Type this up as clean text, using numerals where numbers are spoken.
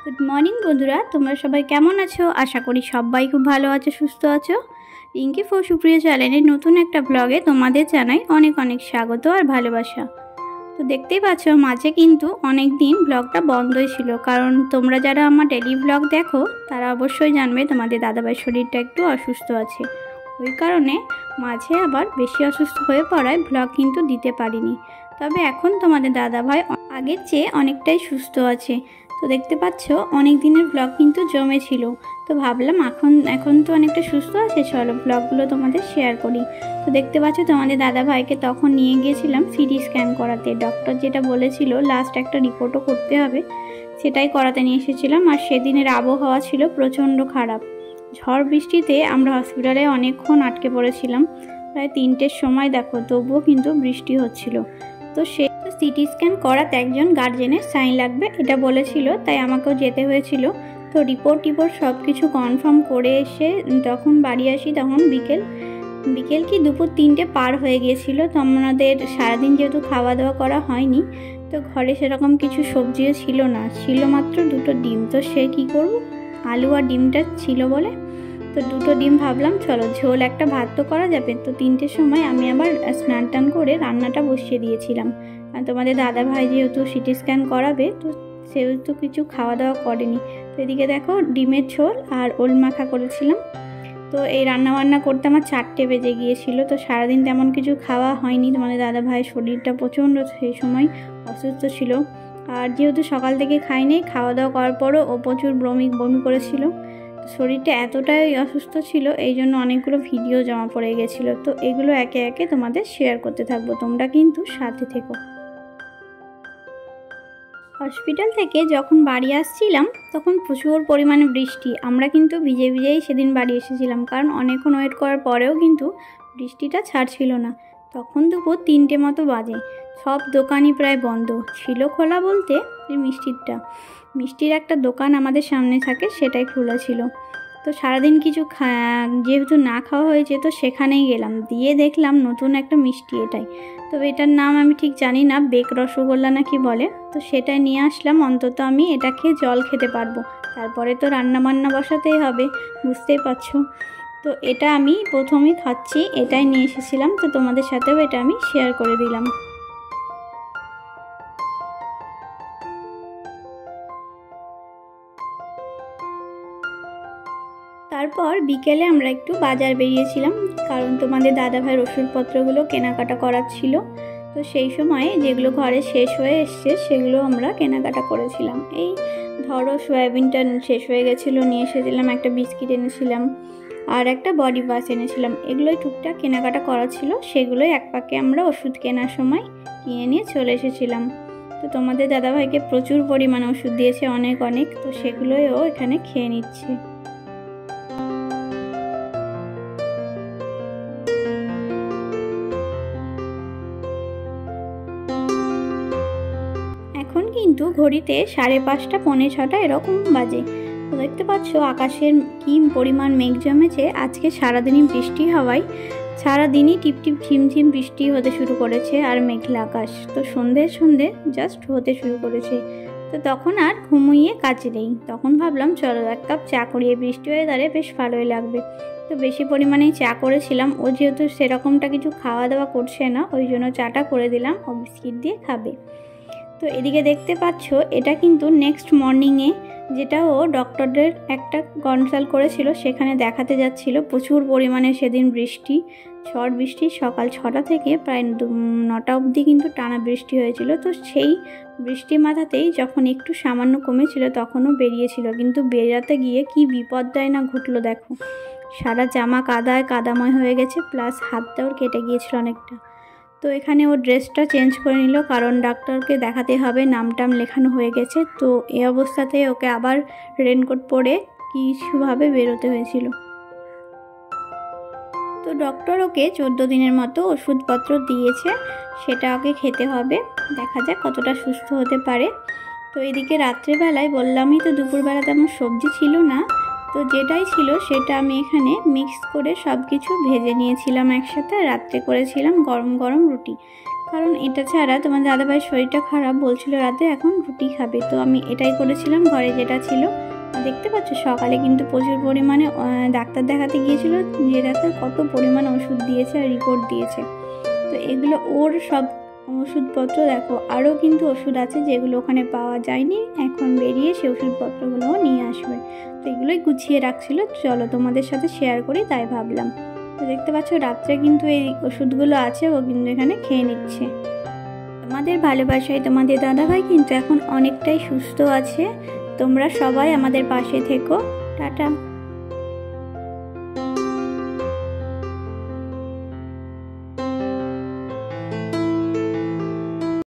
Good morning বন্ধুরা, তোমরা সবাই কেমন আছো? আশা করি সবাই খুব ভালো আছো, সুস্থ আছো। রিঙ্কি ফর সুপ্রিয়া চ্যানেলের নতুন একটা ব্লগে তোমাদের জানাই অনেক অনেক স্বাগত আর ভালোবাসা। তো দেখতেই পাচ্ছ মাঝে কিন্তু অনেক দিন ব্লগটা বন্ধই ছিল, কারণ তোমরা যারা আমার ডেলি ব্লগ দেখো তারা অবশ্যই জানবে তোমাদের দাদাভাইয়ের শরীরটা একটু অসুস্থ আছে। ওই কারণে মাঝে আবার বেশি অসুস্থ হয়ে পড়ায় ব্লগ কিন্তু দিতে পারিনি। তবে এখন তোমাদের দাদাভাই আগের চেয়ে অনেকটাই সুস্থ আছে। তো দেখতে পাচ্ছ অনেক দিনের ব্লগ কিন্তু জমেছিল, তো ভাবলাম এখন তো অনেকটা সুস্থ আছে, চলো ব্লগগুলো তোমাদের শেয়ার করি। তো দেখতে পাচ্ছ তোমাদের দাদাভাইকে তখন নিয়ে গিয়েছিলাম সিটি স্ক্যান করাতে। ডক্টর যেটা বলেছিল লাস্ট একটা রিপোর্টও করতে হবে, সেটাই করাতে নিয়ে এসেছিলাম। আর সেদিনের আবহাওয়া ছিল প্রচণ্ড খারাপ, ঝড় বৃষ্টিতে আমরা হসপিটালে অনেকক্ষণ আটকে পড়েছিলাম, প্রায় 3টের সময় দেখো, তবুও কিন্তু বৃষ্টি হচ্ছিল। তো সে সিটি স্ক্যান করাতে একজন গার্জেনের সাইন লাগবে এটা বলেছিল, তাই আমাকেও যেতে হয়েছিল। তো রিপোর্ট সব কিছু কনফার্ম করে এসে যখন বাড়ি আসি তখন বিকেল কি দুপুর 3টে পার হয়ে গিয়েছিল। তো আমাদের সারাদিন যেহেতু খাওয়া দাওয়া করা হয়নি, তো ঘরে সেরকম কিছু সবজিও ছিল না, ছিল মাত্র 2টো ডিম। তো সে কি করব, আলু আর ডিমটা ছিল বলে তো 2টো ডিম ভাবলাম চলো ঝোল, একটা ভাত তো করা যাবে। তো 3টের সময় আমি আবার স্নান টান করে রান্নাটা বসিয়ে দিয়েছিলাম। আর তোমাদের দাদাভাই যেহেতু সিটি স্ক্যান করাবে, তো সেহেতু কিছু খাওয়া দাওয়া করেনি। তো এদিকে দেখো ডিমের ঝোল আর ওল মাখা করেছিলাম। তো এই রান্নাবান্না করতে আমার 4টে বেজে গিয়েছিল। তো সারাদিন তেমন কিছু খাওয়া হয়নি, তোমাদের দাদাভাইয়ের শরীরটা প্রচণ্ড সেই সময় অসুস্থ ছিল। আর যেহেতু সকাল থেকে খাইনি, খাওয়া দাওয়া করার পরও ও প্রচুর বমি করেছিল। শরীরটা এতটাই অসুস্থ ছিল, এই জন্য অনেকগুলো ভিডিও জমা পড়ে গেছিলো। তো এগুলো একে একে তোমাদের শেয়ার করতে থাকবো, তোমরা কিন্তু সাথে থেকো। হসপিটাল থেকে যখন বাড়ি আসছিলাম তখন প্রচুর পরিমাণে বৃষ্টি, আমরা কিন্তু ভিজেই সেদিন বাড়ি এসেছিলাম, কারণ অনেকক্ষণ ওয়েট করার পরেও কিন্তু বৃষ্টিটা ছাড়ছিল না। তখন দুপুর 3টে মতো বাজে, সব দোকানই প্রায় বন্ধ ছিল। খোলা বলতে মিষ্টির একটা দোকান আমাদের সামনে থাকে, সেটাই খোলা ছিল। তো সারাদিন কিছু যেহেতু না খাওয়া হয়েছে, তো সেখানেই গেলাম, দিয়ে দেখলাম নতুন একটা মিষ্টি এটাই। তো এটার নাম আমি ঠিক জানি না, বেক রসগোল্লা না কি বলে। তো সেটাই নিয়ে আসলাম, অন্তত আমি এটা খেয়ে জল খেতে পারবো, তারপরে তো রান্না বসাতেই হবে, বুঝতেই পারছো। তো এটা আমি প্রথমেই খাচ্ছি, এটাই নিয়ে এসেছিলাম, তো তোমাদের সাথেও এটা আমি শেয়ার করে দিলাম। তারপর বিকেলে আমরা একটু বাজার বেরিয়েছিলাম, কারণ তোমাদের দাদাভাইয়ের ওষুধপত্রগুলো কেনাকাটা করার ছিল। তো সেই সময় যেগুলো ঘরে শেষ হয়ে এসছে সেগুলো আমরা কেনাকাটা করেছিলাম। এই ধরো সয়াবিনটা শেষ হয়ে গেছিলো, নিয়ে এসেছিলাম, একটা বিস্কিট এনেছিলাম, আর একটা বডি ওয়াশ এনেছিলাম। এগুলোই টুকটাক কেনাকাটা করা ছিল, সেগুলোই এক পাকে আমরা ওষুধ কেনার সময় কিনে নিয়ে চলে এসেছিলাম। তো তোমাদের দাদাভাইকে প্রচুর পরিমাণে ওষুধ দিয়েছে, অনেক, তো সেগুলোই ও এখানে খেয়ে নিচ্ছে। এখন কিন্তু ঘড়িতে 5:30 পৌনে 6টা এরকম বাজে। তো দেখতে পাচ্ছ আকাশের কি পরিমাণ মেঘ জমেছে। আজকে সারাদিনই বৃষ্টি হওয়ায় সারাদিনই টিপটিপ ঝিমঝিম বৃষ্টি হতে শুরু করেছে, আর মেঘলা আকাশ। তো সন্ধে জাস্ট হতে শুরু করেছে। তো তখন আর ঘুমিয়ে কাজ নেই, তখন ভাবলাম চলো 1 কাপ চা করি, এই বৃষ্টি ওয়েদারে বেশ ভালোই লাগবে। তো বেশি পরিমাণেই চা করেছিলাম, ও যেহেতু সেরকমটা কিছু খাওয়া দাওয়া করছে না, ওই জন্য চাটা করে দিলাম, ও বিস্কিট দিয়ে খাবে। তো এদিকে দেখতে পাচ্ছ এটা কিন্তু নেক্সট মর্নিংয়ে, যেটা ও ডক্টরদের একটা কনসাল্ট করেছিল, সেখানে দেখাতে যাচ্ছিল। প্রচুর পরিমাণে সেদিন ঝড় বৃষ্টি, সকাল 6টা থেকে প্রায় 9টা অবধি কিন্তু টানা বৃষ্টি হয়েছিল। তো সেই বৃষ্টি মাথাতেই যখন একটু সামান্য কমেছিল তখনও বেরিয়েছিল, কিন্তু বেরাতে গিয়ে কি বিপদটাই না ঘটলো দেখো, সারা জামা কাদাময় হয়ে গেছে, প্লাস হাতটাও কেটে গিয়েছিল অনেকটা। তো এখানে ও ড্রেসটা চেঞ্জ করে নিল, কারণ ডাক্তারকে দেখাতে হবে, নামটাম লেখানো হয়ে গেছে। তো এই অবস্থাতে ওকে আবার রেনকোট পরে কিছুভাবে বেরোতে হয়েছিল। তো ডক্টর ওকে 14 দিনের মতো ওষুধপত্র দিয়েছে, সেটা ওকে খেতে হবে, দেখা যাক কতটা সুস্থ হতে পারে। তো এদিকে রাত্রেবেলায় বললামই তো দুপুরবেলা তেমন সবজি ছিল না, তো যেটাই ছিল সেটা আমি এখানে মিক্স করে সব কিছু ভেজে নিয়েছিলাম একসাথে। রাত্রে করেছিলাম গরম গরম রুটি, কারণ এটা ছাড়া তোমার দাদাভাইয়ের শরীরটা খারাপ, বলছিল রাতে এখন রুটি খাবে। তো আমি এটাই করেছিলাম ঘরে যেটা ছিল। দেখতে পাচ্ছ সকালে কিন্তু প্রচুর পরিমাণে ডাক্তার দেখাতে গিয়েছিল, যে ডাক্তার কত পরিমাণ ওষুধ দিয়েছে আর রিপোর্ট দিয়েছে। তো এগুলো ওর সব ওষুধপত্র। দেখো আরও কিন্তু ওষুধ আছে যেগুলো ওখানে পাওয়া যায়নি, এখন বেরিয়ে সেই ওষুধপত্রগুলোও নিয়ে আসবে। তো এগুলোই গুছিয়ে রাখছিল, চলো তোমাদের সাথে শেয়ার করি তাই ভাবলাম। তো দেখতে পাচ্ছ রাত্রে কিন্তু এই ওষুধগুলো আছে, ও কিন্তু এখানে খেয়ে নিচ্ছে। তোমাদের ভালোবাসায় তোমাদের দাদাভাই কিন্তু এখন অনেকটাই সুস্থ আছে। তোমরা সবাই আমাদের পাশে থেকো। টাটা।